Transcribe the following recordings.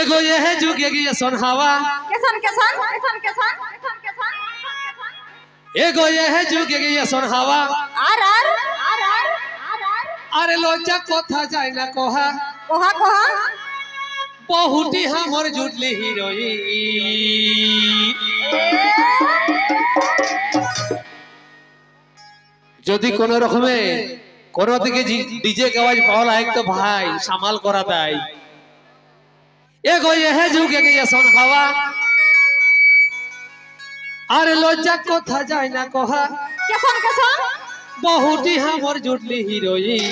एगो ये है जुगे ये सोनहावा केसन केसन केसन केसन केसन केसन एगो ये है जुगे ये सोनहावा आर आर आर आर आर अरे लोचा कोथा जाय ना कोहा कोहा कोहा बहुटी हमर जुटली हीरोइन যদি কোন রকমে কোন দিকে ডিজে के आवाज पावला एक तो भाई संभाल करा दाई एगो ये है जुगे ये सोनहावा अरे लोचा कोथा जाय ना कोहा केसन केसन बहुटी हमर जुटली हीरोइन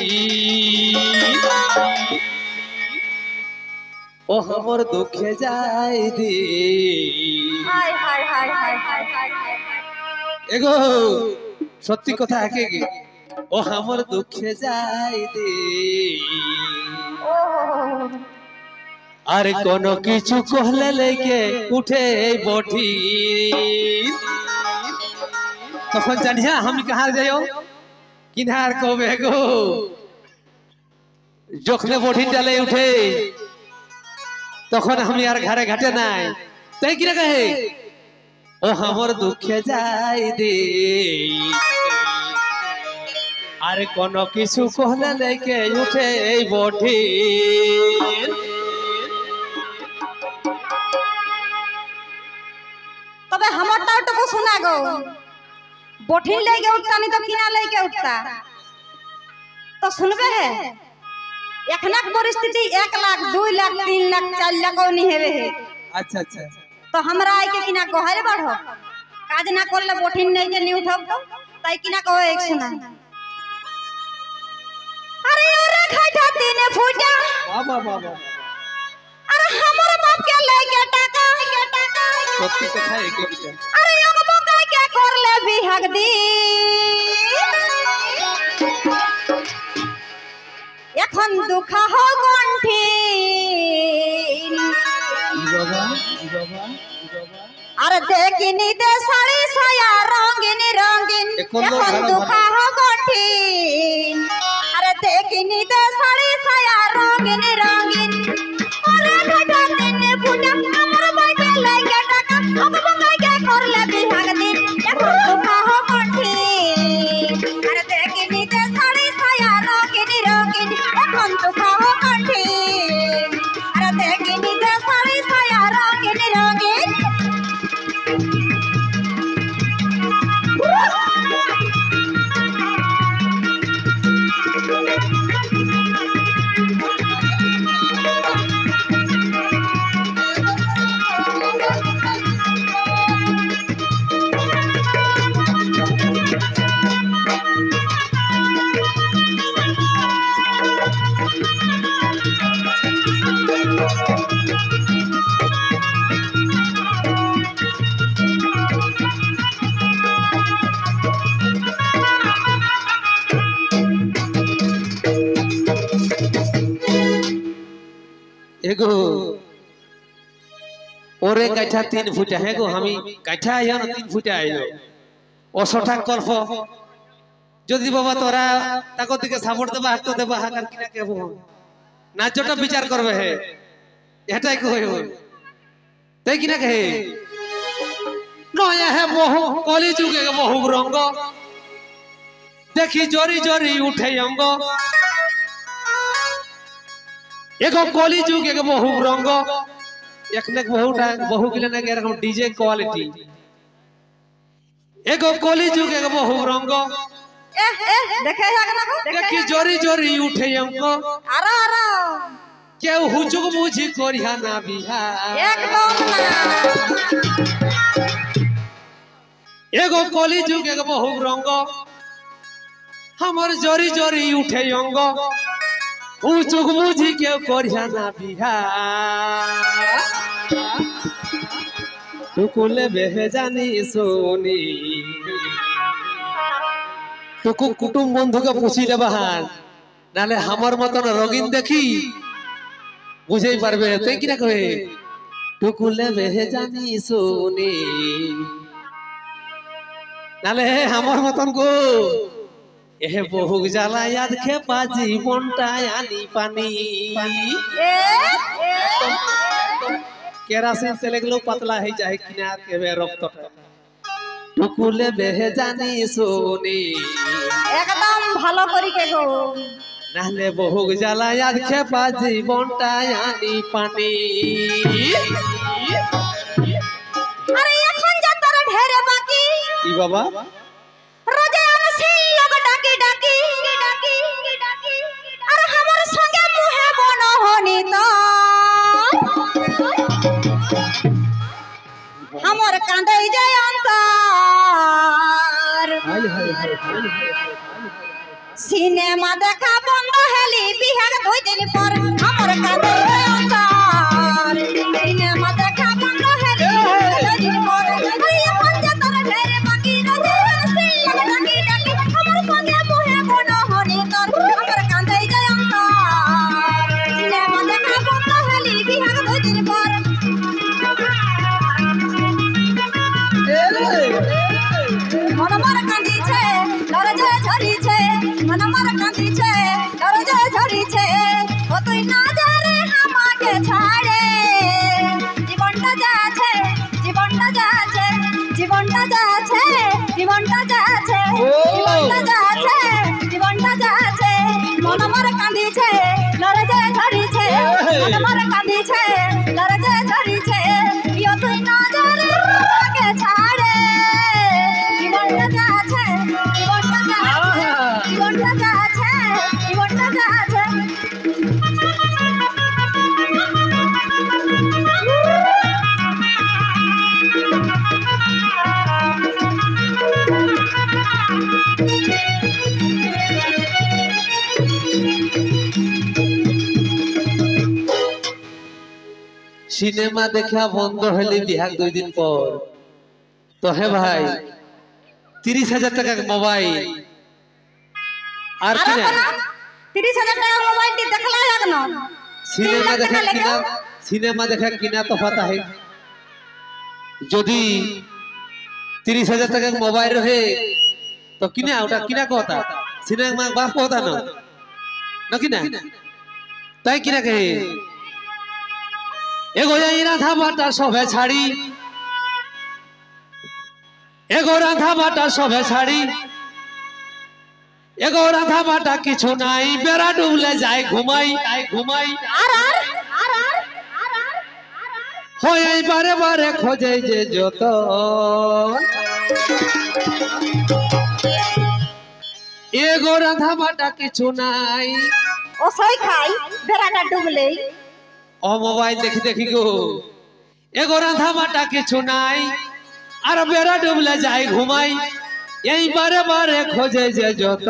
ओ हमर दुखे जाय दी हाय हाय हाय हाय हाय हाय एगो सत्य कथा है के ओ हमर दुखे जाय दे ओ अरे कोनो किछु कहले लेके उठे बोठी तखन जानिया हम कहां जायो किनार कहबे गो जोखले बोठी डाले उठे तखन हम यार घरे घाटे नाय तै कि कहे ओ हमर दुखे जाय दे अरे कोनो किछु कहले लेके उठे बोठी तबे हमर टाउटको सुना गो बोठिन लेके उठता नहीं तो किना लेके उठता तो सुनबे है एखनक परिस्थिति 1 लाख 2 लाख 3 लाख 4 लाख नहीं हेवे है अच्छा अच्छा तो हमरा आई के किना कहरे बढ़ो काज ना करले बोठिन नहीं के नहीं उठब तो ताई किना कहो एक सुना अरे ओरे खाटा तीने फूटा बाबा बाबा अरे हमर बाप के लेके टाका सत्य कथा है के बेटा अरे एगो मौका के करले बिहाग दी এখন দুঃখ হো কণ্ঠিন বাবা আর দেখিনি দে শাড়ি ছায়া রঙিন রঙিন এখন দুঃখ হো কণ্ঠিন আর দেখিনি দে শাড়ি ছায়া রঙিন রঙিন আরে ঘাটা দিন ফুটা আমার বাইকে লাগে টাকা अब বঙ্গাইকে করলে বিহাগ দিন এখন দুঃখ হো কণ্ঠিন আর দেখিনি দে শাড়ি ছায়া রঙিন রঙিন এখন দুঃখ হো কণ্ঠিন আর দেখিনি দে শাড়ি ছায়া রঙিন রঙিন एगो ओरे काठा 3 फुट है गो हमी काठा आयो 3 फुट आयो ओसठा कल्प যদি বাবা তোরা তাকো দিকে সাপোর্ট দেবা হাত দেবা হাকার কিনা কেবো নাচটা বিচার করবে হে এটাই কই হই তাই কিনা কহে নয়া হে বহু কলি যুগে বহু রঙ্গ দেখি জরি জরি উঠে অঙ্গ एगो कली जुग एगो बहु रंग एकने बहु गिले ना के रकम डीजे क्वालिटी एगो कली जुग एगो बहु रंग देखे है ना देखि जोरी जोरी उठे अंक आरा आरा केउ हुजुग मुझी कोरिया ना बिहा एकदम ना एगो कली जुग एगो बहु रंग हमर जोरी जोरी उठे अंग उचुक मुझी के कोरिया ना बिहा टुकुले बेजानी सोनी टुकु कुटुम बंधु के पूछी ले बहान नाले हमर मतन रंगीन देखी बुझे पारबे ते कि ना कहे टुकुले बेजानी सोनी नाले हमर मतन को एह बहु जाला याद खेपा जीवनटा आनी पानी কেরাসিন তেলে গুলো পাতলা হয়ে যায় কিনা কেবে রক্তটা টুকুলে বেহে জানি শুনি একদম ভালো করি কে গো নাহলে বহু জ্বালায় আজ খেপা জীবনটা আনি পানি আরে এখন যা তোর ঢের বাকি কি বাবা রোজে আমি সেই লোক ডাকি ডাকি ডাকি ডাকি আর আমার সঙ্গে মুহে বন হনি তো আমার কাঁদে যায় অন্তর সিনেমা দেখা বন্ধ হেলি বিহার 2 দিন পর আমার কাঁদে যায় অন্তর সিনেমা দেখা বন্ধ হেলি 2 দিন পর ওই এখন যে তোর ঢের বাকি রোজে সেই লোক ডাকি ডাকি আমার সঙ্গে মুহে বন হনি তোর আমার কাঁদে যায় অন্তর সিনেমা দেখা বন্ধ হেলি বিহার 2 দিন পর মন আমার কাঁদিছে দরজা ঝরিছে মন আমার কাঁদিছে দরজা ঝরিছে ও তুই না জানে আমাকে ছাড়ে জীবনটা যাচ্ছে জীবনটা যাচ্ছে জীবনটা যাচ্ছে জীবনটা যাচ্ছে জীবনটা যাচ্ছে জীবনটা যাচ্ছে মন আমার কাঁদিছে দরজা ঝরিছে মন আমার কাঁদিছে দরজা ঝরিছে ও তুই না জানে আমাকে ছাড়ে জীবনটা যাচ্ছে জীবনটা যাচ্ছে জীবনটা যাচ্ছে জীবনটা যাচ্ছে সিনেমা দেখা বন্ধ হলে বিহার 2 দিন পর তো হে ভাই 30,000 টাকা মোবাইল আর কি না 30,000 টাকা মোবাইলটি দেখলা এখন সিনেমা দেখা কিনা তফাত আছে যদি 30,000 টাকা মোবাইল রহে তো কিনা ওটা কিনা কথা সিনেমা বাপ কথা না কিনা তাই কিনা কে এগো যাই রাধা বাটা সবে ছাড়ি এগো রাধা বাটা সবে ছাড়ি এগো রাধা বাটা কিছু নাই বেড়া ডুবলে যায় ঘুমাই ঘুমাই হয় বারে বারে খোঁজে যে যত এগো রাধা বাটা কিছু নাই ও সই খাই বেড়াটা ডুবলে ও মোবাইল দেখি দেখি গো এগো রাধা বাটা কিছু নাই আর বেড়া ডুবলে যায় ঘুমাই এই বারে বারে খোঁজে যে যত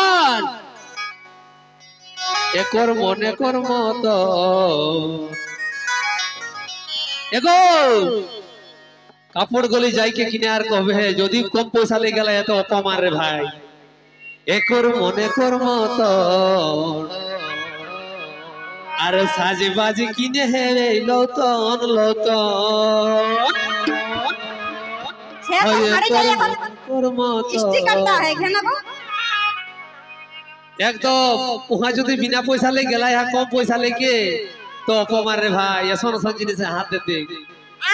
আর একর মনে কর্ম তো এগো কাপড় গলি যাইকে কিনে আর কবে যদি কম পয়সা লেগে গেলে এত অপমান রে ভাই একর মনে কর্ম তো আর সাজি বাজি কিনে হে লতন লতন সে তো সাড়ে যাই এখন কর্ম তো স্টিকারটা है घेना को একদম উহা যদি বিনা পয়সা লে গেলা ইহা কম পয়সা লেগে তো অপমান রে ভাই এসন এসন জিনিসে হাত দিতে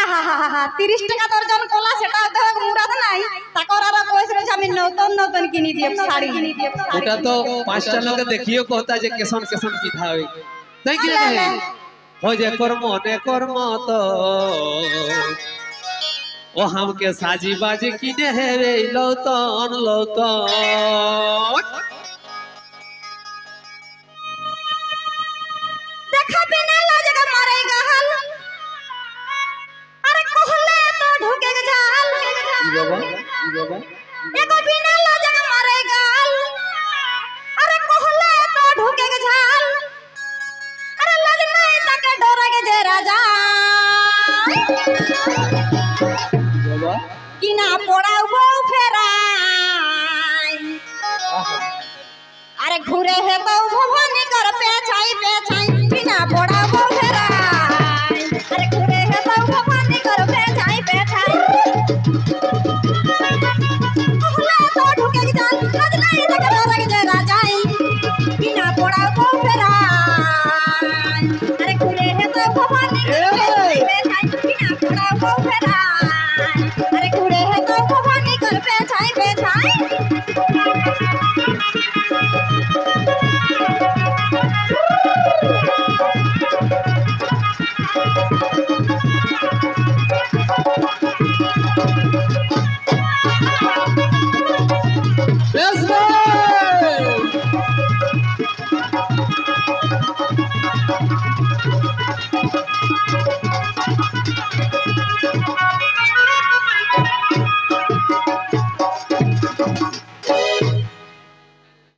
আহা 30 টাকা দর্জন কলা সেটা দেখ মুরাদ নাই তাকর আর পয়সা রে আমি নতুন নতুন কিনি দিও শাড়ি ওটা তো পাঁচটা লোকে দেখিও কথা যে কেসন কেসন পিঠা হই তাই কি রে হয় যে কর্ম নে কর্ম তো ও हमके साजी बाजी किने हे रे लौतन लौतन देखा बिना लजगा मारे गहल अरे कहले तो ढुके जाल बाबा एको बिना लजगा मारे गहल अरे कहले तो ढुके जाल अरे लज नहीं तके डरे के जे राजा बाबा किना पड़ाऊ बो फेराई अरे घुरे है तो भवानी कर पेछाई किना पड़ाऊ बो फेराई अरे घुरे है तो भवानी कर पेछाई कहला तो ढुके जाल लज नहीं तके डरे के जे राजा किना पड़ाऊ बो फेराई রে